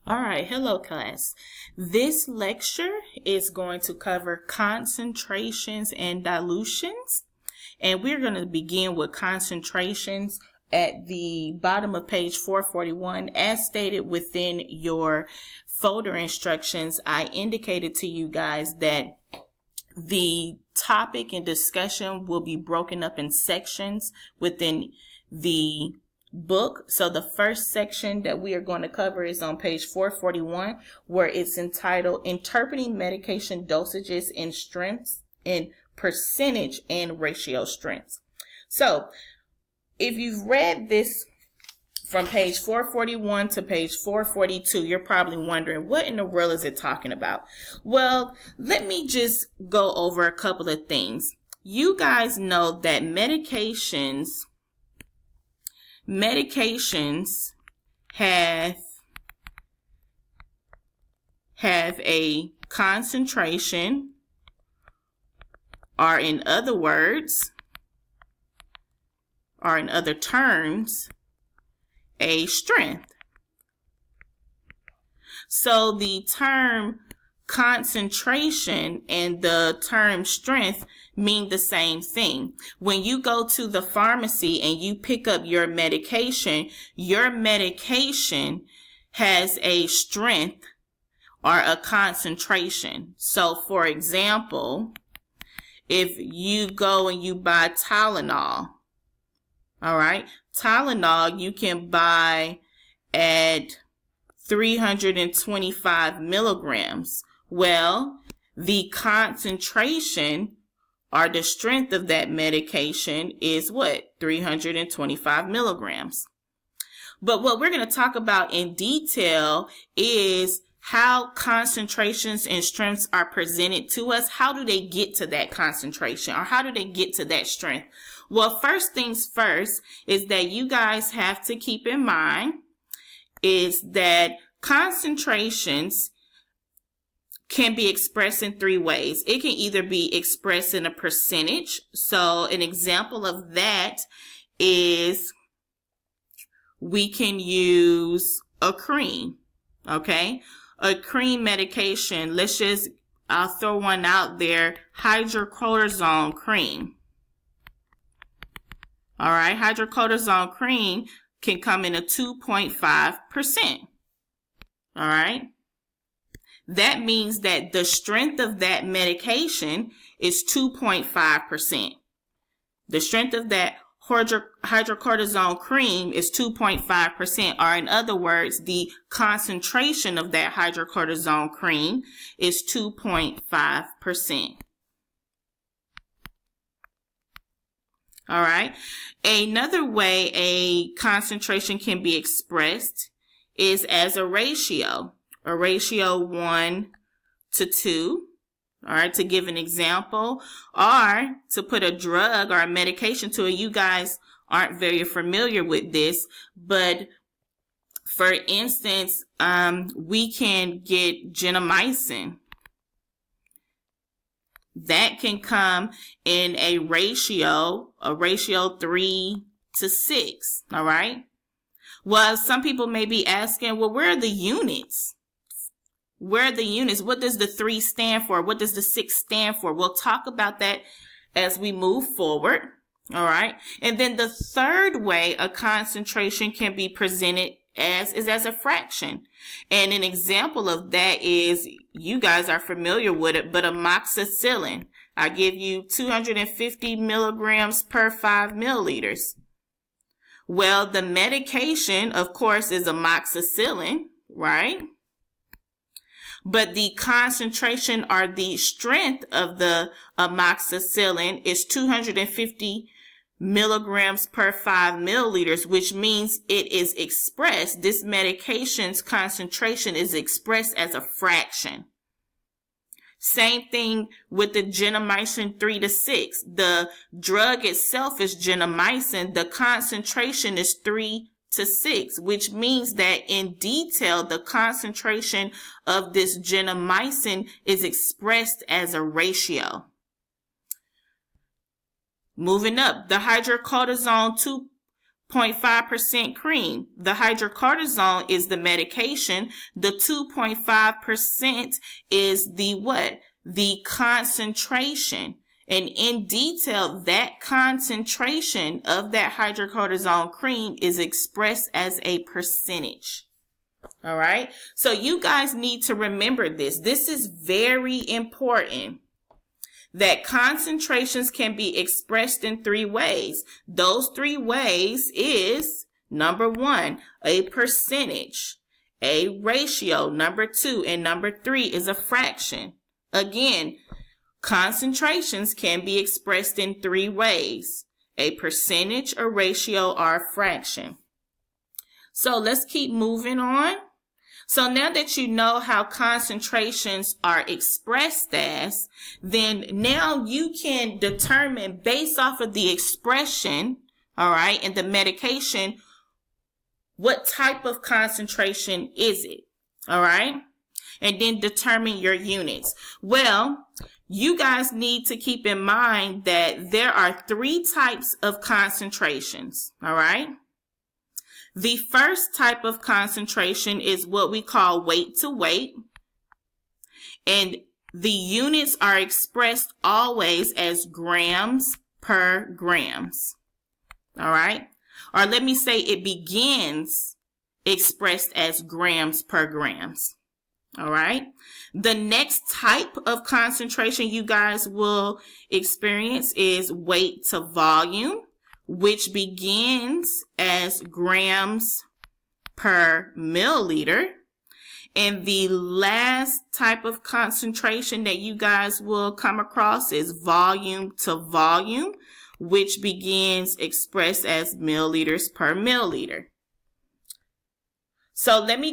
All right, hello class. This lecture is going to cover concentrations and dilutions, and we're going to begin with concentrations at the bottom of page 441. As stated within your folder instructions, I indicated to you guys that the topic and discussion will be broken up in sections within the book. So the first section that we are going to cover is on page 441, where it's entitled Interpreting Medication Dosages in Strengths in Percentage and Ratio Strengths. So if you've read this from page 441 to page 442, you're probably wondering, what in the world is it talking about? Well, let me just go over a couple of things. You guys know that medications have a concentration, or in other terms, a strength. So the term concentration and the term strength mean the same thing. When you go to the pharmacy and you pick up your medication has a strength or a concentration. So for example, if you go and you buy Tylenol, all right, Tylenol you can buy at 325 milligrams. Well, the concentration or the strength of that medication is what? 325 milligrams. But what we're going to talk about in detail is how concentrations and strengths are presented to us. How do they get to that concentration, or how do they get to that strength? Well, first things first is that you guys have to keep in mind is that concentrations can be expressed in three ways. It can either be expressed in a percentage. So an example of that is we can use a cream, okay? A cream medication, I'll throw one out there, hydrocortisone cream. All right, hydrocortisone cream can come in at 2.5%. All right. That means that the strength of that medication is 2.5%. The strength of that hydrocortisone cream is 2.5%, or in other words, the concentration of that hydrocortisone cream is 2.5%. All right. Another way a concentration can be expressed is as a ratio 1 to 2. All right, to give an example, or to put a drug or a medication to it. You guys aren't very familiar with this, but for instance, we can get gentamicin. That can come in a ratio 3 to 6, all right? Well, some people may be asking, well, where are the units? Where are the units? What does the 3 stand for? What does the 6 stand for? We'll talk about that as we move forward, all right? And then the third way a concentration can be presented is as a fraction. And an example of that is, you guys are familiar with it, but amoxicillin. I give you 250 milligrams per 5 milliliters. Well, the medication, of course, is amoxicillin, right? But the concentration or the strength of the amoxicillin is 250 milligrams per 5 milliliters, which means it is expressed, this medication's concentration is expressed as a fraction. Same thing with the gentamicin 3 to 6. The drug itself is gentamicin. The concentration is 3 to 6, which means that in detail, the concentration of this gentamicin is expressed as a ratio. Moving up, the hydrocortisone 0.5% cream. The hydrocortisone is the medication. The 2.5% is the what? The concentration. And in detail, that concentration of that hydrocortisone cream is expressed as a percentage. All right. So you guys need to remember this. This is very important. That concentrations can be expressed in 3 ways. Those 3 ways is, number 1, a percentage, a ratio, number 2, and number 3 is a fraction. Again, concentrations can be expressed in 3 ways, a percentage, a ratio, or a fraction. So let's keep moving on. So now that you know how concentrations are expressed as, then now you can determine based off of the expression, all right, and the medication, what type of concentration is it, all right? And then determine your units. Well, you guys need to keep in mind that there are 3 types of concentrations, all right? The first type of concentration is what we call weight to weight. And the units are expressed always as grams per grams. All right? Or let me say it begins expressed as grams per grams. All right? The next type of concentration you guys will experience is weight to volume, which begins as grams per milliliter. And the last type of concentration that you guys will come across is volume to volume, which begins expressed as milliliters per milliliter. So let me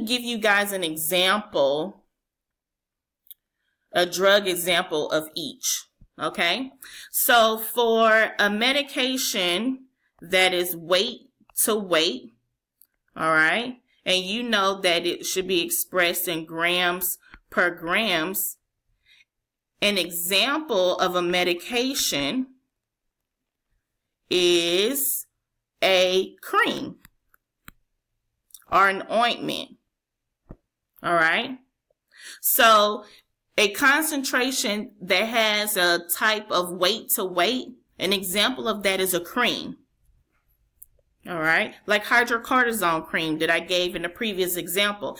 give you guys an example, a drug example of each. Okay, so for a medication that is weight to weight, all right, and you know that it should be expressed in grams per grams, an example of a medication is a cream or an ointment, all right? So a concentration that has a type of weight to weight, an example of that is a cream. All right, like hydrocortisone cream that I gave in the previous example.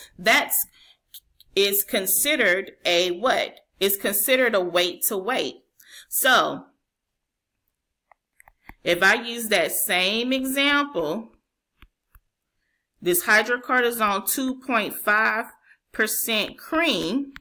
Is considered a what? It's considered a weight to weight. So if I use that same example, this hydrocortisone 2.5% cream,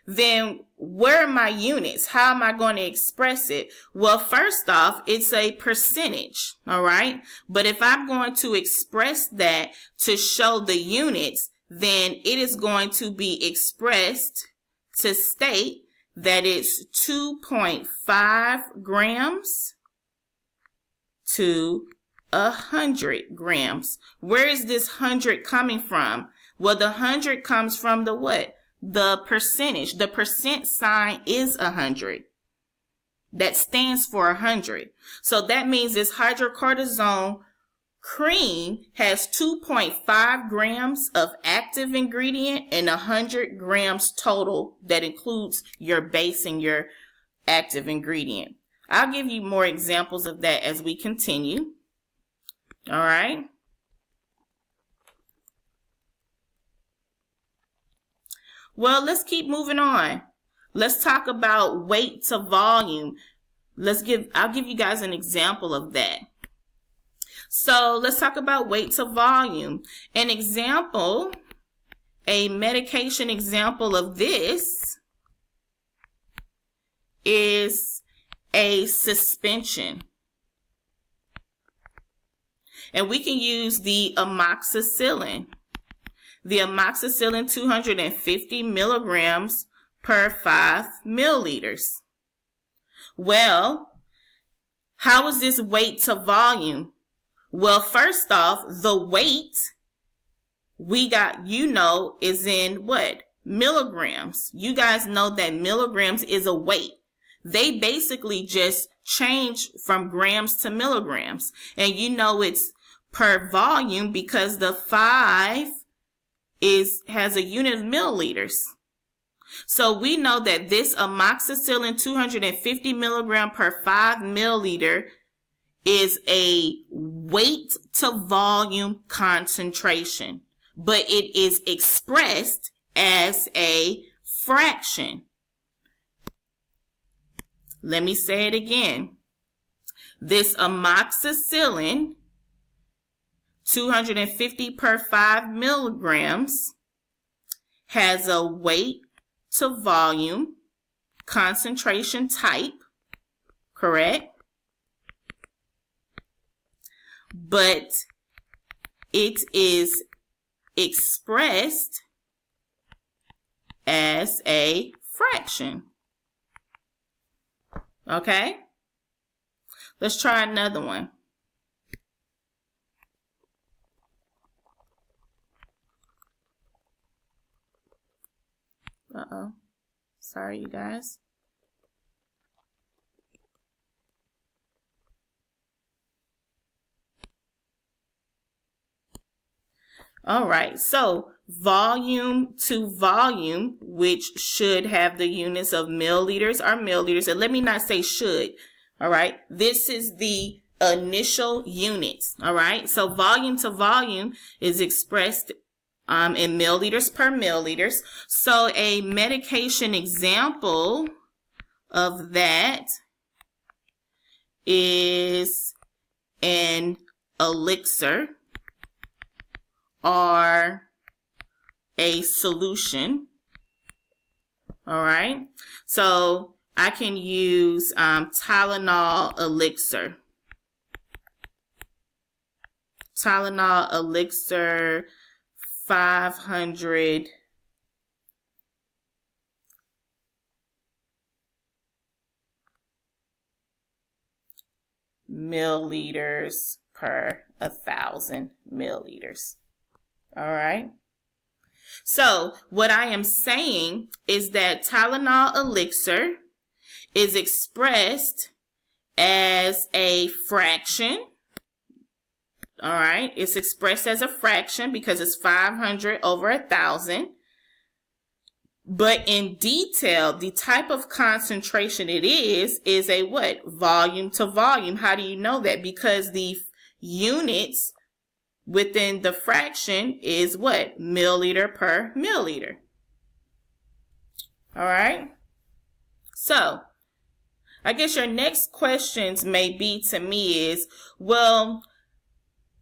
then where are my units? How am I going to express it? Well, first off, it's a percentage, all right? But if I'm going to express that to show the units, then it is going to be expressed to state that it's 2.5 grams to 100 grams. Where is this 100 coming from? Well, the 100 comes from the what? The percentage. The percent sign is 100. That stands for 100. So that means this hydrocortisone cream has 2.5 grams of active ingredient and 100 grams total that includes your base and your active ingredient. I'll give you more examples of that as we continue. All right. Well, let's keep moving on. Let's talk about weight to volume. I'll give you guys an example of that. So let's talk about weight to volume. An example, a medication example of this is a suspension. And we can use the amoxicillin. The amoxicillin 250 milligrams per 5 milliliters. Well, how is this weight to volume? Well, first off, the weight we got, is in what? Milligrams. You guys know that milligrams is a weight. they basically just change from grams to milligrams. And you know it's per volume because the 5 has a unit of milliliters. So we know that this amoxicillin 250 milligram per 5 milliliter is a weight to volume concentration, but it is expressed as a fraction. Let me say it again. This amoxicillin 250 per 5 milligrams has a weight to volume concentration type, correct? But it is expressed as a fraction. Okay? Let's try another one. Uh-oh. Sorry, you guys. All right, so volume to volume, which should have the units of milliliters or milliliters, and let me not say should, all right? This is the initial units, all right? So volume to volume is expressed in milliliters per milliliters. So a medication example of that is an elixir or a solution. All right. So I can use Tylenol elixir. Tylenol elixir 500 milliliters per 1,000 milliliters. All right. So what I am saying is that Tylenol elixir is expressed as a fraction. All right. It's expressed as a fraction because it's 500 over 1,000. But in detail, the type of concentration it is a what? Volume to volume. How do you know that? Because the units within the fraction is what? Milliliter per milliliter. All right. So I guess your next questions may be to me is, well,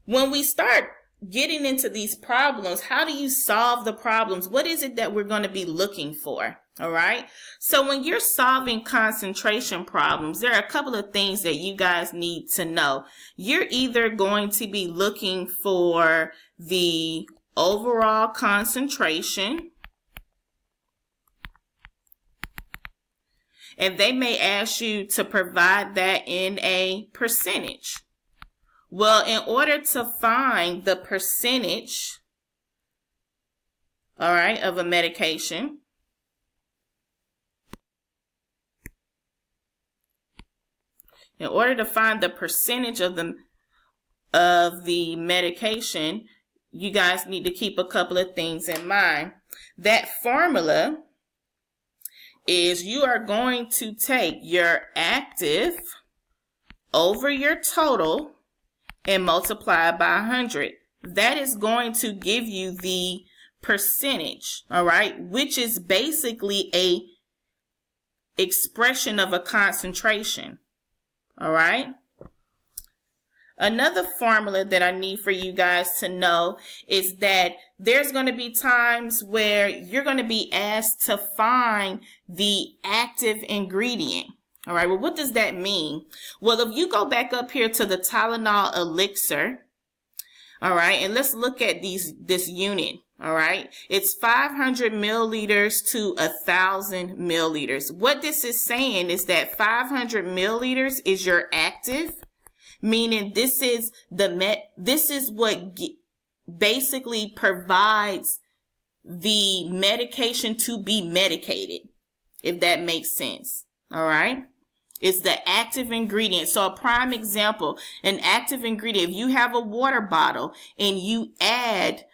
when we start getting into these problems, how do you solve the problems? What is it that we're going to be looking for? All right. So when you're solving concentration problems, there are a couple of things that you guys need to know. You're either going to be looking for the overall concentration, and they may ask you to provide that in a percentage. Well, in order to find the percentage, all right, of a medication, in order to find the percentage of the medication, you guys need to keep a couple of things in mind. That formula is you are going to take your active over your total and multiply by 100. That is going to give you the percentage, all right, which is basically a expression of a concentration, all right. Another formula that I need for you guys to know is that there's going to be times where you're going to be asked to find the active ingredient. All right, well, what does that mean? Well, if you go back up here to the Tylenol elixir, all right, and let's look at this unit, all right? It's 500 milliliters to 1,000 milliliters. What this is saying is that 500 milliliters is your active, meaning this is what basically provides the medication to be medicated, if that makes sense, all right? It's the active ingredient. So a prime example, an active ingredient, if you have a water bottle and you add